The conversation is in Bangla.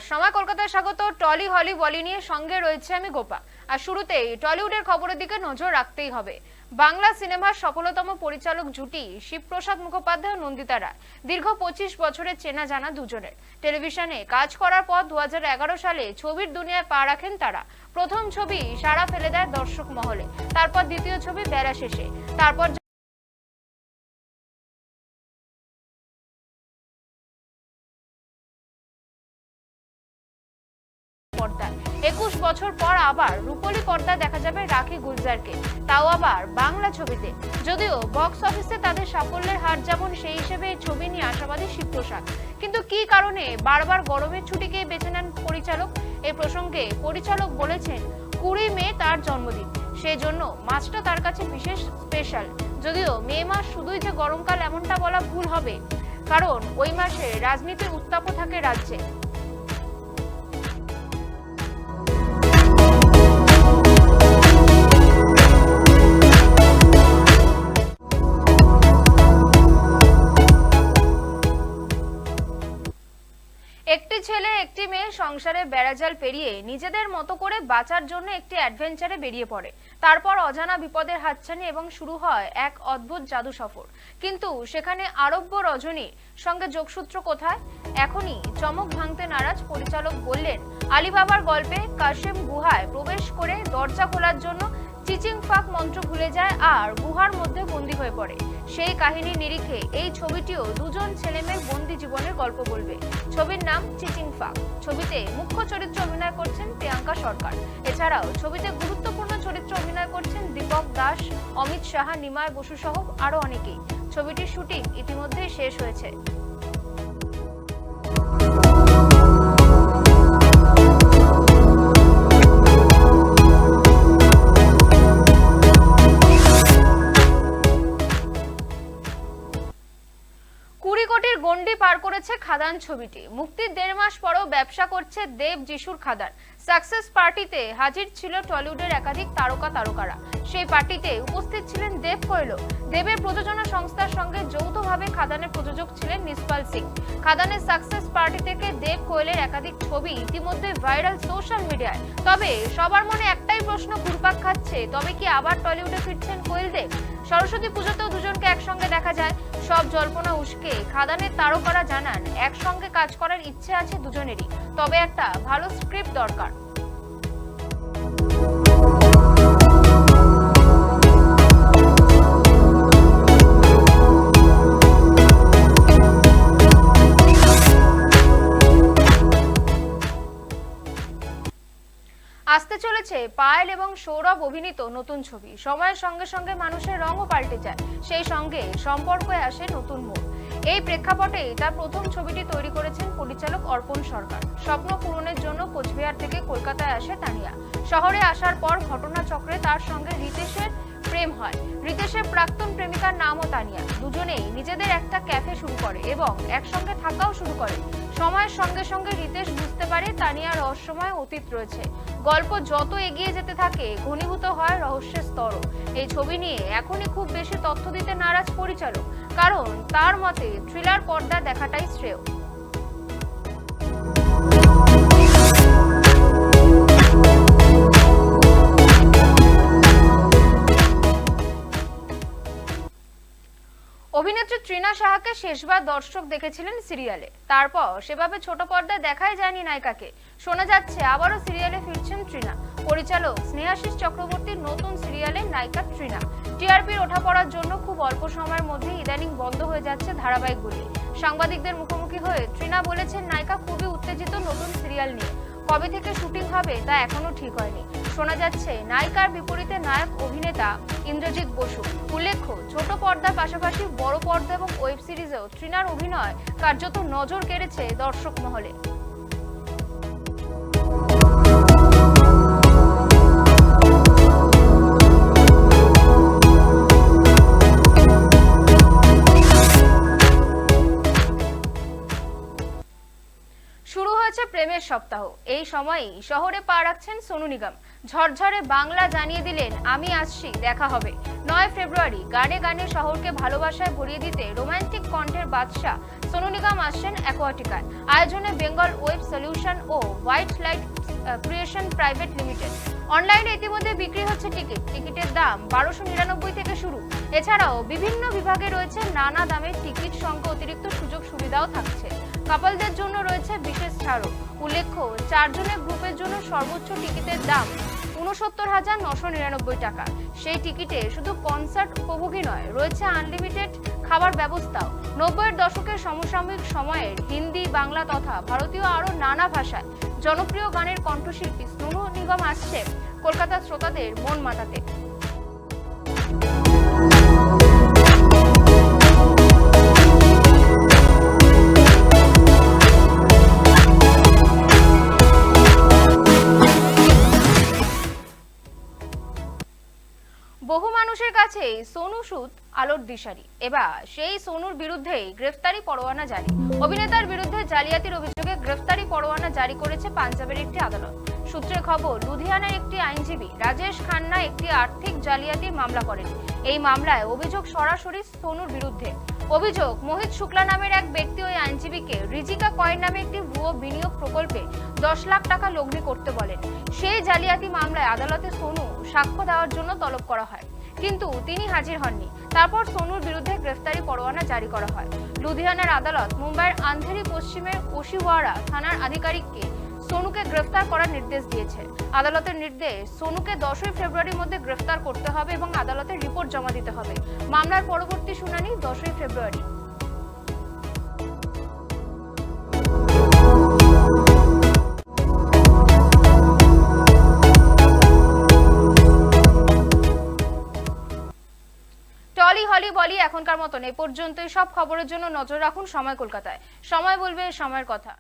সময় কলকাতায় স্বাগত। টলি হলি বলি নিয়ে সঙ্গে রয়েছে আমি গোপা। আর শুরুতেই টলিউডের খবরের দিকে নজর রাখতেই হবে। বাংলা সিনেমার সফলতম পরিচালক জুটি শিবপ্রসাদ মুখোপাধ্যায় ও নন্দিতা রায়। দীর্ঘ 25 বছরের চেনা জানা দুজনের। টেলিভিশনে কাজ করার পর 2011 সালে ছবির দুনিয়ায় পা রাখেন তারা। প্রথম ছবি সাড়া ফেলে দেয় দর্শক মহলে, তারপর দ্বিতীয় ছবি বেলা শেষে, তারপর 21 বছর পর আবার রূপলী পর্দায় দেখা যাবে রাখি গুলজারকে, তাও আবার বাংলা ছবিতে। যদিও বক্স অফিসে তাদের সাফল্যের হার যেমন, সেই হিসেবে এই ছবি নিয়ে আশাবাদী শিবপ্রসাদ। কিন্তু কি কারণে বারবার গরমের ছুটিকে বেছে নেন পরিচালক? এই প্রসঙ্গে পরিচালক বলেছেন, 20 মে তার জন্মদিন, সেই জন্য মাসটা তার কাছে বিশেষ স্পেশাল। যদিও মে মাস শুধুই যে গরমকাল এমনটা বলা ভুল হবে, কারণ ওই মাসে রাজনীতির উত্তাপও থাকে রাজ্যে। একটি ছেলে একটি মেয়ে সংসারে বেড়াজাল পেরিয়ে নিজেদের মতো করে বাঁচার জন্য একটি অ্যাডভেঞ্চারে বেরিয়ে পড়ে। তারপর অজানা বিপদের হাতছানি এবং শুরু হয় এক অদ্ভুত জাদু সফর। কিন্তু সেখানে আরব্য রজনীর সঙ্গে যোগসূত্র কোথায়? এখনই চমক ভাঙতে নারাজ পরিচালক বললেন, আলিবাবার গল্পে কাশেম গুহায় প্রবেশ করে দরজা খোলার জন্য চিচিং ফাক মন্ত্র ভুলে যায় আর গুহার মধ্যে বন্দী হয়ে পড়ে। সেই কাহিনীর নিরিখে এই ছবিটিও দুজন ছেলেমেয়ের বন্দী জীবনের গল্প বলবে। ছবির নাম চিচিং ফাক। ছবিতে মুখ্য চরিত্রে অভিনয় করছেন প্রিয়াঙ্কা সরকার। এছাড়াও ছবিতে গুরুত্বপূর্ণ চরিত্রে অভিনয় করছেন দীপক দাস, অমিত সাহা, নিমায় বসু সহ আরো অনেকেই। ছবিটির শুটিং ইতিমধ্যেই শেষ হয়েছে। গন্ডি পার করেছে খাদান ছবিটি। মুক্তির 1.5 মাস পরও ব্যবসা করছে দেব যিশুর খাদান। সাকসেস পার্টিতে হাজির ছিল টলিউডের একাধিক তারকারা। সেই পার্টিতে উপস্থিত ছিলেন দেব কোয়েলও। দেবের প্রযোজনা সংস্থার সঙ্গে যৌথভাবে খাদানের প্রযোজক ছিলেন নিসপাল সিং। খাদানের সাকসেস পার্টি থেকে দেব কোয়েলের একাধিক ছবি ইতিমধ্যে ভাইরাল সোশ্যাল মিডিয়ায়। তবে সবার মনে একটাই প্রশ্ন ঘুরপাক খাচ্ছে, তবে কি আবার টলিউডে ফিরছেন কোয়েল দেব? সরস্বতী পুজোতেও দুজনকে একসঙ্গে দেখা যায়। সব জল্পনা উস্কে খাদানের তারকারা জানান, একসঙ্গে কাজ করার ইচ্ছে আছে দুজনেরই, তবে একটা ভালো স্ক্রিপ্ট দরকার। আসতে চলেছে পায়েল এবং সৌরভ অভিনীত নতুন ছবি। সময়ের সঙ্গে সঙ্গে মানুষের রঙও পাল্টে যায়, সেই সঙ্গে সম্পর্কে আসে নতুন মোড়। এই প্রেক্ষাপটে তার প্রথম ছবিটি তৈরি করেছেন পরিচালক অর্পণ সরকার। স্বপ্ন পূরণের জন্য কোচবিহার থেকে কলকাতায় আসে তানিয়া। শহরে আসার পর ঘটনাচক্রে তার সঙ্গে রিতেশের প্রেম হয়। রিতেশের প্রাক্তন প্রেমিকার নামও তানিয়া। দুজনেই নিজেদের একটা ক্যাফে শুরু করে এবং একসঙ্গে থাকাও শুরু করে। সময়ের সঙ্গে সঙ্গে রিতেশ বুঝতে পারে তানিয়ার রহস্যময় অতীত রয়েছে। গল্প যত এগিয়ে যেতে থাকে ঘনীভূত হয় রহস্যের স্তরও। এই ছবি নিয়ে এখনই খুব বেশি তথ্য দিতে নারাজ পরিচালক, কারণ তার মতে থ্রিলার পর্দা দেখাটাই শ্রেয়। অভিনেত্রী তৃণা সাহাকে শেষবার দর্শক দেখেছিলেন সিরিয়ালে, তারপর সেভাবে ছোট পর্দায় দেখাই যায়নি নায়িকাকে। শোনা যাচ্ছে আবারও সিরিয়ালে ফিরছেন তৃণা। পরিচালক স্নেহাশিস চক্রবর্তীর নতুন সিরিয়ালে নায়িকা তৃণা। টিআরপির ওঠাপড়ার জন্য খুব অল্প সময়ের মধ্যে ইদানিং বন্ধ হয়ে যাচ্ছে ধারাবাহিকগুলি। সাংবাদিকদের মুখোমুখি হয়ে তৃণা বলেছেন, নায়িকা খুবই উত্তেজিত নতুন সিরিয়াল নিয়ে। কবে থেকে শুটিং হবে তা এখনো ঠিক হয়নি। শোনা যাচ্ছে নায়িকার বিপরীতে নায়ক অভিনেতা ইন্দ্রজিৎ বসু। উল্লেখ্য, ছোট পর্দার পাশাপাশি বড় পর্দা এবং ওয়েব সিরিজেও তৃণার অভিনয় কার্যত নজর কেড়েছে দর্শক মহলে। শুরু হয়েছে প্রেমের সপ্তাহ। এই সময়ই শহরে পা রাখছেন সোনু নিগম। ঝরঝরে বাংলা জানিয়ে দিলেন, আমি আসছি, দেখা হবে। 9 ফেব্রুয়ারি গানে গানে শহরকে ভালোবাসায় ভরিয়ে দিতে রোমান্টিক কণ্ঠের বাদশা সোনু নিগম আসছেন অ্যাকোয়াটিকায়। আয়োজনে বেঙ্গল ওয়েব সলিউশন ও White Light Creation Private Limited. অনলাইনে ইতিমধ্যে বিক্রি হচ্ছে টিকিটের দাম 1299 থেকে শুরু। এছাড়াও বিভিন্ন বিভাগে রয়েছে নানা দামের টিকিট সঙ্গে অতিরিক্ত সুযোগ সুবিধাও থাকছে। কাপলদের জন্য রয়েছে বিশেষ ছাড়ও। উল্লেখ্য, 4 জনের গ্রুপের জন্য সর্বোচ্চ টিকিটের দাম 69,999 টাকা। সেই টিকিটে শুধু কনসার্ট উপভোগই নয়, রয়েছে আনলিমিটেড খাবার ব্যবস্থাও। 90-এর দশকের সমসাময়িক সময়ের হিন্দি, বাংলা তথা ভারতীয় আরও নানা ভাষায় জনপ্রিয় গানের কণ্ঠশিল্পী সোনু নিগম আসছে কলকাতার শ্রোতাদের মন মাতাতে। বহু মানুষের কাছে সোনু সুদ আলোর দিশারি। এবার সেই সোনুর বিরুদ্ধে গ্রেফতারি পরোয়ানা জারি। অভিনেতার বিরুদ্ধে জালিয়াতির অভিযোগে গ্রেফতারি পরোয়ানা জারি করেছে পাঞ্জাবের একটি আদালত। সূত্রের খবর, লুধিয়ানার একটি আইনজীবী রাজেশ খান্না একটি আর্থিক জালিয়াতির মামলা করেন। এই মামলায় অভিযোগ সরাসরি সোনুর বিরুদ্ধে। অভিযোগ, মোহিত শুক্লা নামের এক ব্যক্তি ওই আইনজীবীকে রিজিকা কয়েন নামে একটি ভুয়ো বিনিয়োগ প্রকল্পে 10 লাখ টাকা লগ্নি করতে বলেন। সেই জালিয়াতি মামলায় আদালতে সোনু সাক্ষ্য দেওয়ার জন্য তলব করা হয়, কিন্তু তিনি হাজির হননি। তারপর সোনুর বিরুদ্ধে গ্রেফতারি পরোয়ানা জারি করা হয়। লুধিয়ানার আদালত মুম্বাইয়ের আন্ধেরি পশ্চিমের ওশিওয়ারা থানার আধিকারিককে সোনুকে গ্রেফতার করার নির্দেশ দিয়েছে। আদালতের নির্দেশ, সোনুকে 10ই ফেব্রুয়ারির মধ্যে গ্রেফতার করতে হবে এবং আদালতে রিপোর্ট জমা দিতে হবে। মামলার পরবর্তী শুনানি 10ই ফেব্রুয়ারি। টলি হলি বলি এখনকার মতন এ পর্যন্তই। সব খবরের জন্য নজর রাখুন সময় কলকাতায়। সময় বলবে সময়ের কথা।